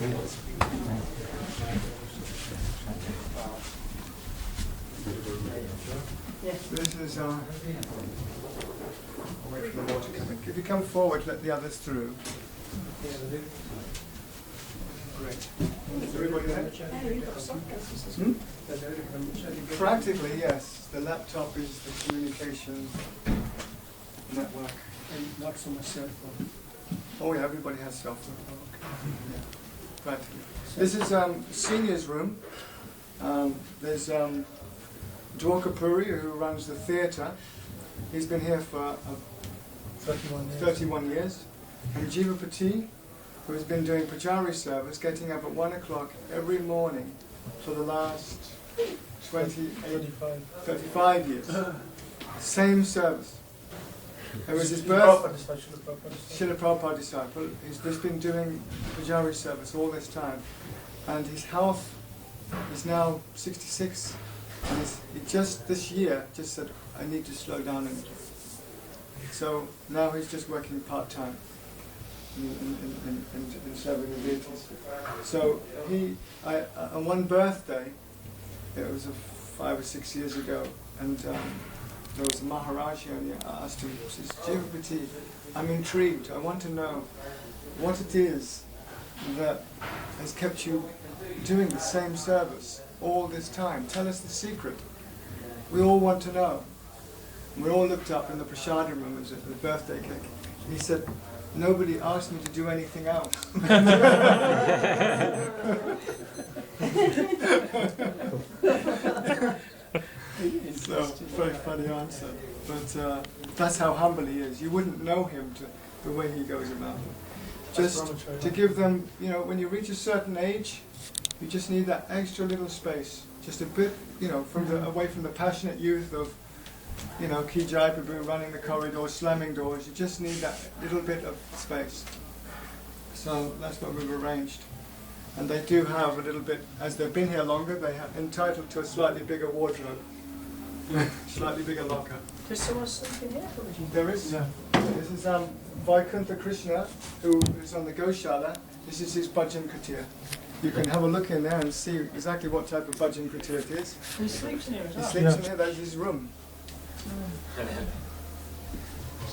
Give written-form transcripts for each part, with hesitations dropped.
This is wait for the water coming. If you come forward, let the others through. Great. Is everybody there? Practically, yes. The laptop is the communication network. And not so much cell phone. Oh yeah, everybody has cell phone. Yeah, practically. This is seniors' room. There's Dwarka Puri, who runs the theatre. He's been here for 31 years. And Jiva Pati, who has been doing Pujari service, getting up at 1 o'clock every morning for the last 35 years. Same service. It was his birth. Srila Prabhupada disciple. He's just been doing Pujari service all this time. And his health is now 66. And he just this year just said, I need to slow down a little. So now he's just working part-time in serving the deities. So on one birthday, it was 5 or 6 years ago, and there was a Maharaj here, and he asked him, he says, Jivapati, I'm intrigued. I want to know what it is that has kept you doing the same service all this time. Tell us the secret. We all want to know. We all looked up in the prasada room, it was the birthday cake. He said, nobody asked me to do anything else. So, very funny answer. But that's how humble he is. You wouldn't know him the way he goes about it. Just to give them, when you reach a certain age, you just need that extra little space. Just a bit, away from the passionate youth of, Ki Jai Prabhu running the corridors, slamming doors. You just need that little bit of space. So that's what we've arranged. And they do have a little bit, as they've been here longer, they are entitled to a slightly bigger wardrobe. Slightly bigger locker. There's someone sleeping here, Prabhuji? There is. Yeah. This is Vaikuntha Krishna, who is on the Goshala. This is his bhajan kutir. You can have a look in there and see exactly what type of bhajan kutir it is. He sleeps in here as well? He sleeps in here, that's his room.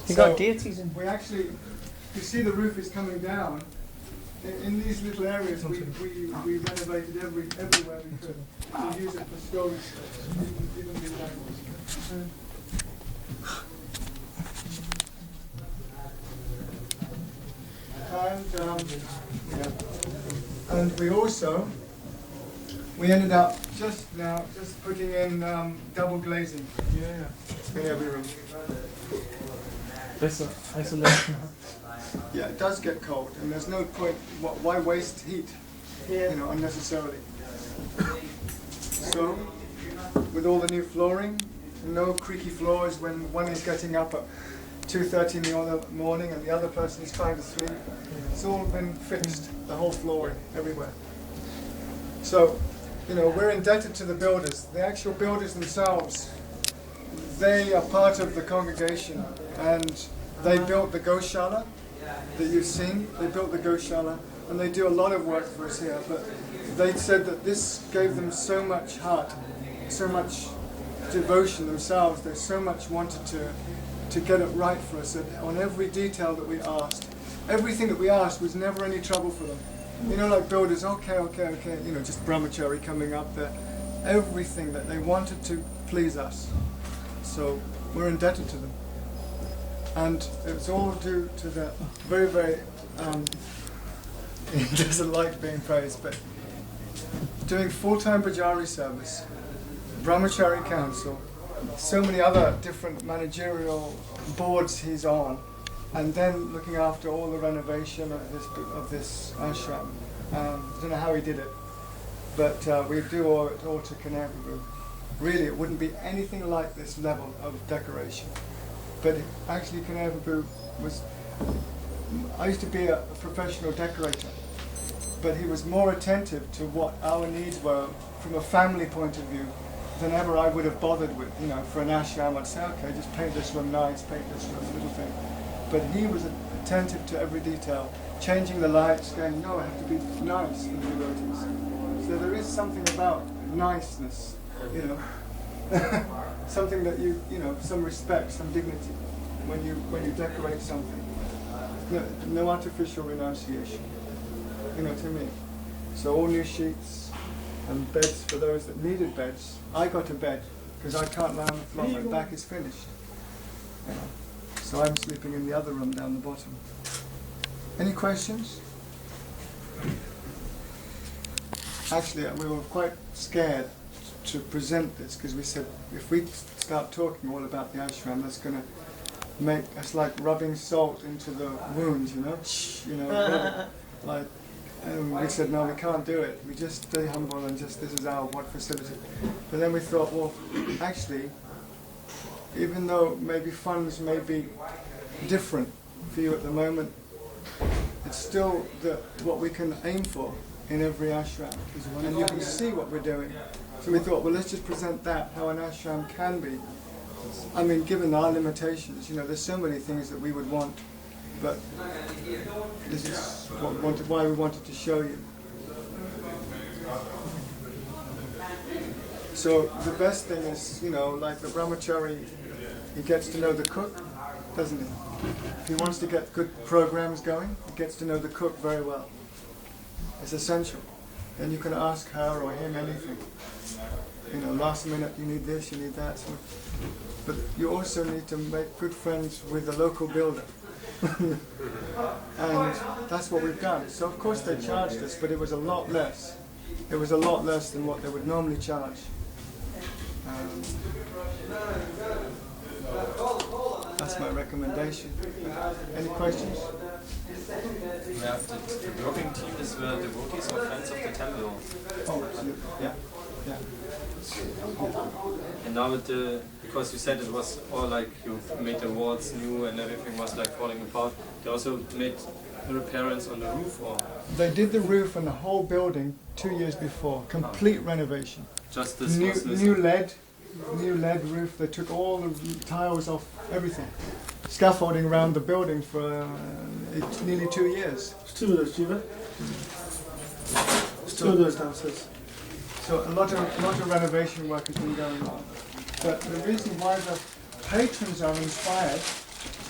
He got deities in. We actually, you see the roof is coming down. In these little areas, we renovated everywhere we could. We use it for storage space, even the animals. And we also, we ended up just putting in double glazing. In every room. Better isolation. Yeah, it does get cold, and there's no point. Why waste heat? Unnecessarily. So, with all the new flooring, no creaky floors when one is getting up at 2:30 in the morning and the other person is trying to sleep. It's all been fixed, the whole flooring, everywhere. So, we're indebted to the builders. The actual builders themselves, they are part of the congregation, and they built the Goshala that you've seen. They built the Goshala, and they do a lot of work for us here. But they said that this gave them so much heart, so much devotion themselves. They so much wanted to get it right for us. And on every detail that we asked, everything that we asked was never any trouble for them. Like builders, okay, just brahmachari coming up there. Everything that they wanted to please us. So we're indebted to them. And it's all due to the very, very, he doesn't like being praised, but doing full-time Pujari service, Brahmachari Council, so many other different managerial boards he's on, and then looking after all the renovation of this ashram. I don't know how he did it, but we do owe it all to Kanaya Prabhu. Really, it wouldn't be anything like this level of decoration. But actually, Kanaya Prabhu was. I used to be a professional decorator, but he was more attentive to what our needs were from a family point of view than ever I would have bothered with. For an ashram, I'd say, okay, just paint this room nice, paint this room, little thing. But he was attentive to every detail, changing the lights, going, no, I have to be nice for the devotees. So there is something about niceness, you know, something that you know, some respect, some dignity when you decorate something. No artificial renunciation, you know what I mean? So all new sheets and beds for those that needed beds. I got a bed because I can't lie on the floor, my back is finished. You know. So I'm sleeping in the other room down the bottom. Any questions? Actually, we were quite scared to present this because we said if we start talking all about the ashram, that's going to make us like rubbing salt into the wounds, you know, like. And we said, no, we can't do it. We just stay humble and just, this is our what facility. But then we thought, well, actually, even though maybe funds may be different for you at the moment, it's still what we can aim for in every ashram. And you can see what we're doing. So we thought, well, let's just present that, how an ashram can be. I mean, given our limitations, you know, there's so many things that we would want. But this is why we wanted to show you. So the best thing is, you know, like the brahmachari, he gets to know the cook, doesn't he? If he wants to get good programs going, he gets to know the cook very well. It's essential. Then you can ask her or him anything. You know, last minute you need this, you need that. So, but you also need to make good friends with the local builder. And that's what we've done. So of course they charged us, but it was a lot less. It was a lot less than what they would normally charge. That's my recommendation. Any questions? Yeah, the working team is the devotees or friends of the temple. Oh, absolutely. Yeah. Yeah. And now because you said it was all like you made the walls new and everything was like falling apart, they also made repairs on the roof, or? They did the roof and the whole building 2 years before, complete renovation. Just this new lead roof. They took all the tiles off, everything. Scaffolding around the building for nearly 2 years. There's two of those, Jiva. There's two of those downstairs. So a lot of renovation work has been going on. But the reason why the patrons are inspired,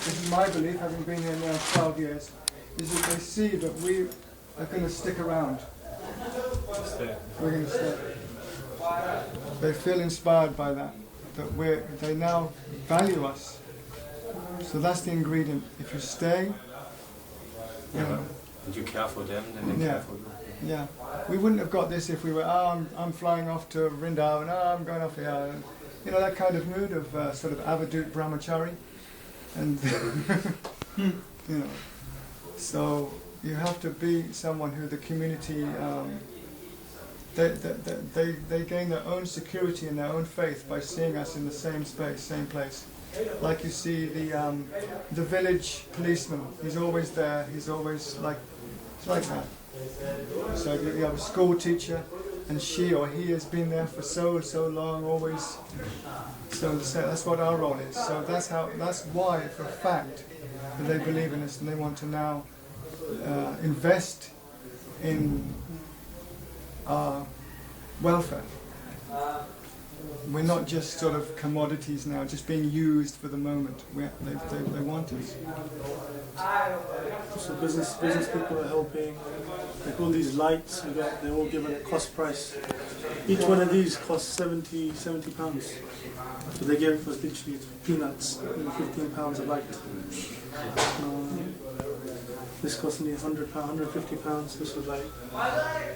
this is my belief, having been here now 12 years, is that they see that we are going to stick around. We're going to stay. They feel inspired by that, they now value us. So that's the ingredient. If you stay, you know. And you care for them, then they care for you. Yeah, we wouldn't have got this if we were, I'm flying off to Vrindavan, I'm going off here. You know, that kind of mood of sort of avadut brahmachari. And, you know, so you have to be someone who the community, they gain their own security and their own faith by seeing us in the same space, same place. Like you see the village policeman, he's always there, he's always like, it's like that. So you have a school teacher, and she or he has been there for so long, always. So that's what our role is. So that's why, for a fact, that they believe in us and they want to now invest in our welfare. We're not just sort of commodities now, just being used for the moment. They want us. So business people are helping. Like all these lights, they're all given a cost price. Each one of these costs 70 pounds. So they give us literally peanuts, 15 pounds a light. This cost me £100, 150 pounds. This was like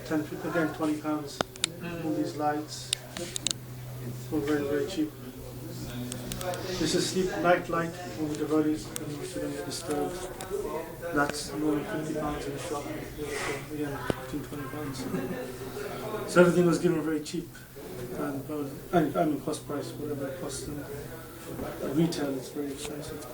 20 pounds. All these lights. It's all very, very cheap. This is sleep night light for the devotees and you shouldn't get disturbed. That's normally 50 pounds in the shop. So again, 15-20 pounds. So everything was given very cheap. And I mean cost price, whatever it costs. And retail is very expensive.